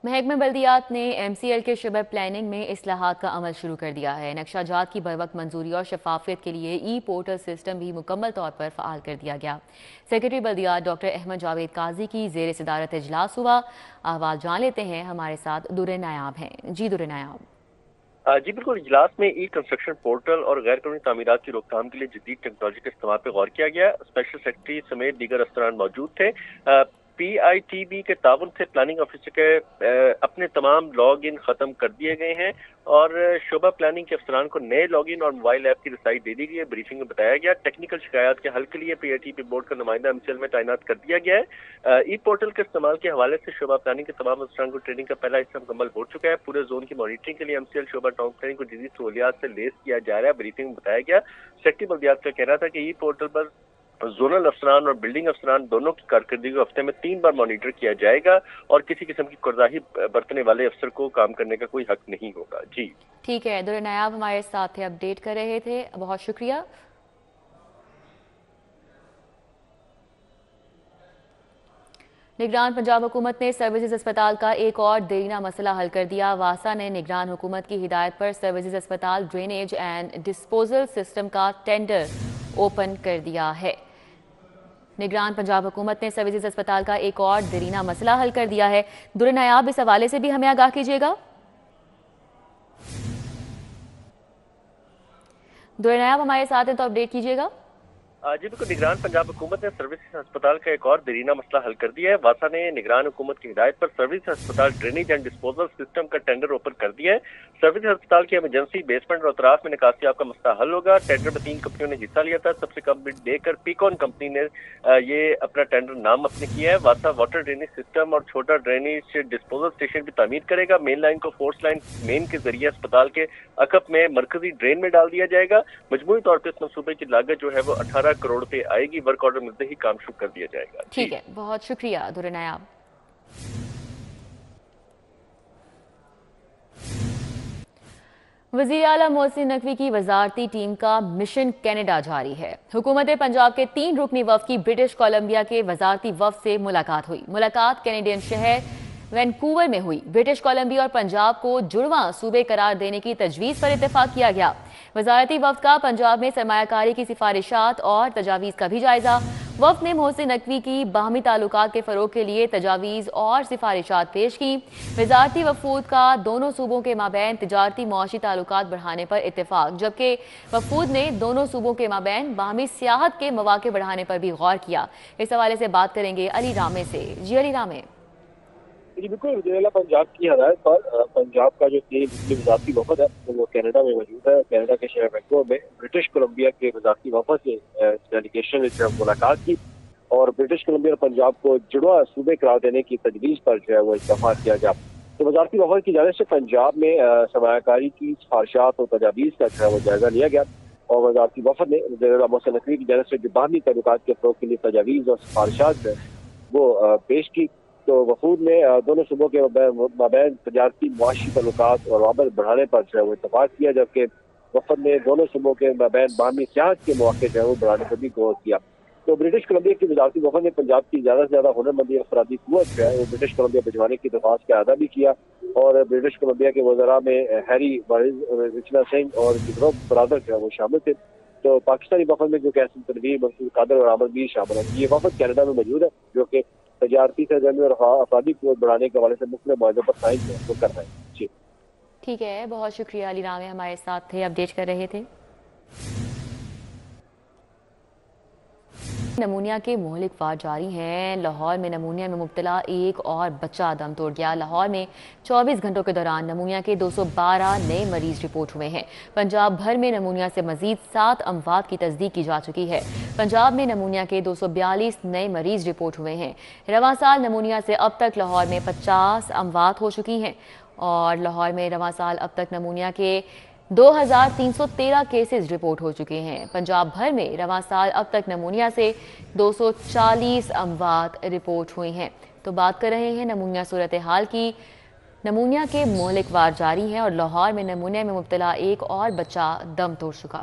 محکمہ بلدیات نے M C L کے شعبہ پلاننگ میں اصلاحات کا عمل شروع کر دیا ہے۔ نقشہ جات کی بروقت منظوری اور شفافیت کے لیے ای پورٹل سسٹم بھی مکمل طور پر فعال کر دیا گیا۔ سیکرٹری بلدیات ڈاکٹر احمد جاوید قاضی کی زیر صدارت اجلاس ہوا۔ احوال جان لیتے ہیں، ہمارے ساتھ در نایاب ہیں۔ جی در نایاب۔ جی بالکل، اجلاس میں ای کنسٹرکشن پورٹل اور غیر قانونی تعمیرات کی روک تھام کے لیے جدید ٹیکنالوجی کے استعمال پہ غور کیا گیا۔ اسپیشل سیکرٹری سمیت دیگر افسران موجود تھے۔ پی آئی ٹی بی کے تعاون سے پلاننگ آفیسر کے اپنے تمام لاگ ان ختم کر دیے گئے ہیں اور شعبہ پلاننگ کے افسران کو نئے لاگ ان اور موبائل ایپ کی رسائی دے دی گئی ہے۔ بریفنگ میں بتایا گیا ٹیکنیکل شکایات کے حل کے لیے پی آئی ٹی بی بورڈ کا نمائندہ ایم سی ایل میں تعینات کر دیا گیا ہے۔ ای پورٹل کے استعمال کے حوالے سے شعبہ پلاننگ کے تمام افسران کو ٹریننگ کا پہلا حصہ مکمل ہو چکا ہے۔ پورے زون کی مانیٹرنگ کے لیے ایم سی ایل شعبہ ٹاؤن پلاننگ کو جدید سہولیات سے لیس کیا جا رہا ہے۔ بریفنگ میں بتایا گیا سیکرٹری بلدیات کا کہنا تھا کہ ای پورٹل پر زونل افسران اور بلڈنگ افسران دونوں کی کارکردگی کو ہفتے میں 3 بار مانیٹر کیا جائے گا اور کسی قسم کی کوتاہی برتنے والے افسر کو کام کرنے کا کوئی حق نہیں ہوگا۔ جی ٹھیک ہے، در نایاب ہمارے ساتھ تھے، اپڈیٹ کر رہے تھے، بہت شکریہ۔ نگران پنجاب حکومت نے سروسز اسپتال کا ایک اور دیرینہ مسئلہ حل کر دیا۔ واسا نے نگران حکومت کی ہدایت پر سروسز اسپتال ڈرینیج اینڈ ڈسپوزل سسٹم کا ٹینڈر اوپن کر دیا ہے۔ نگران پنجاب حکومت نے سروسز اسپتال کا ایک اور دیرینہ مسئلہ حل کر دیا ہے۔ در نایاب اس حوالے سے بھی ہمیں آگاہ کیجیے گا۔ در نایاب ہمارے ساتھ ہیں تو اپڈیٹ کیجیے گا۔ جی بالکل، نگران پنجاب حکومت نے سروسز اسپتال کا ایک اور دیرینہ مسئلہ حل کر دیا ہے۔ واسا نے نگران حکومت کی ہدایت پر سروسز اسپتال ڈرینیج اینڈ ڈسپوزل سسٹم کا ٹینڈر اوپن کر دیا ہے۔ سروسز اسپتال کی ایمرجنسی بیسمنٹ اور اطراف میں نکاسیاب کا مسئلہ حل ہوگا۔ ٹینڈر میں 3 کمپنیوں نے حصہ لیا تھا۔ سب سے کم بڈ دے کر پیکون کمپنی نے یہ اپنا ٹینڈر نام اپنے کیا ہے۔ واسا واٹر ڈرینیج سسٹم اور چھوٹا ڈرینیج ڈسپوزل اسٹیشن کی تعمیر کرے گا۔ مین لائن کو فورس لائن مین کے ذریعے اسپتال کے عقب میں مرکزی ڈرین میں ڈال دیا جائے گا۔ مجموعی طور پر اس منصوبے کی لاگت جو ہے وہ 18 کروڑ روپے آئے گی۔ ورک آرڈر ملتے ہی کام شروع کر دیا جائے گا۔ ٹھیک ہے، بہت شکریہ در نایاب۔ وزیر اعلیٰ محسن نقوی کی وزارتی ٹیم کا مشن کینیڈا جاری ہے۔ حکومت پنجاب کے 3 رکنی وفد کی برٹش کولمبیا کے وزارتی وفد سے ملاقات ہوئی۔ ملاقات کینیڈین شہر وینکوور میں ہوئی۔ برٹش کولمبیا اور پنجاب کو جڑواں صوبے قرار دینے کی تجویز پر اتفاق کیا گیا۔ وزارتی وفد کا پنجاب میں سرمایہ کاری کی سفارشات اور تجاویز کا بھی جائزہ۔ وفد نے محسن نقوی کی باہمی تعلقات کے فروغ کے لیے تجاویز اور سفارشات پیش کی۔ وزارتی وفود کا دونوں صوبوں کے مابین تجارتی معاشی تعلقات بڑھانے پر اتفاق، جبکہ وفود نے دونوں صوبوں کے مابین باہمی سیاحت کے مواقع بڑھانے پر بھی غور کیا۔ اس حوالے سے بات کریں گے علی رامے سے۔ جی علی رامے۔ جی بالکل، وزیر اعلیٰ پنجاب کی ہدایت پر پنجاب کا جو 3 وزارتی وفد ہے وہ کینیڈا میں موجود ہے۔ کینیڈا کے شہر وینکوور میں برٹش کولمبیا کے وزارتی وفد سے ڈیلیگیشن نے ملاقات کی اور برٹش کولمبیا اور پنجاب کو جڑواں صوبے قرار دینے کی تجویز پر جو ہے وہ اتفاق کیا گیا۔ تو وزارتی وفد کی جانب سے پنجاب میں سرمایہ کاری کی سفارشات اور تجاویز کا جو ہے وہ جائزہ لیا گیا اور وزارتی وفد نے وزیر اعلیٰ محسن نقوی کی جانب سے جو باہمی تعلقات کے فروغ کے لیے تجاویز اور سفارشات جو ہے وہ پیش کی۔ تو وفود نے دونوں صوبوں کے مابین تجارتی معاشی تعلقات اور روابط بڑھانے پر جو ہے وہ اتفاق کیا، جبکہ وفد نے دونوں صوبوں کے مابین باہمی سیاحت کے مواقع جو ہے وہ بڑھانے پر بھی غور کیا۔ تو برٹش کولمبیا کی وزارتی وفد نے پنجاب کی زیادہ سے زیادہ ہنرمندی افرادی قوت جو ہے وہ برٹش کولمبیا بھجوانے کی درخواست کا اعادہ بھی کیا اور برٹش کولمبیا کے وزراء میں ہیری رچنا سنگھ اور جگرو برادر جو ہے وہ شامل تھے۔ تو پاکستانی وفد میں جو کہ احسن تنویر، منصور قادر اور عامر میر شامل ہیں۔ یہ وفد کینیڈا میں موجود ہے جو کہ تجارتی سرگرمی اور افرادی قوت بڑھانے کے حوالے سے مختلف معاہدوں پر سائن کر رہے ہیں۔ جی ٹھیک ہے، بہت شکریہ علی رامے، ہمارے ساتھ تھے، اپڈیٹ کر رہے تھے۔ نمونیا کے مہلک وار جاری ہیں۔ لاہور میں نمونیا میں مبتلا ایک اور بچہ دم توڑ گیا۔ لاہور میں 24 گھنٹوں کے دوران نمونیا کے 212 نئے مریض رپورٹ ہوئے ہیں۔ پنجاب بھر میں نمونیا سے مزید 7 اموات کی تصدیق کی جا چکی ہے۔ پنجاب میں نمونیا کے 242 نئے مریض رپورٹ ہوئے ہیں۔ رواں سال نمونیا سے اب تک لاہور میں 50 اموات ہو چکی ہیں اور لاہور میں رواں سال اب تک نمونیا کے 2313 کیسز رپورٹ ہو چکے ہیں۔ پنجاب بھر میں رواں سال اب تک نمونیا سے 240 اموات رپورٹ ہوئی ہیں۔ تو بات کر رہے ہیں نمونیا صورتحال کی۔ نمونیا کے مہلک وار جاری ہیں اور لاہور میں نمونیا میں مبتلا ایک اور بچہ دم توڑ چکا۔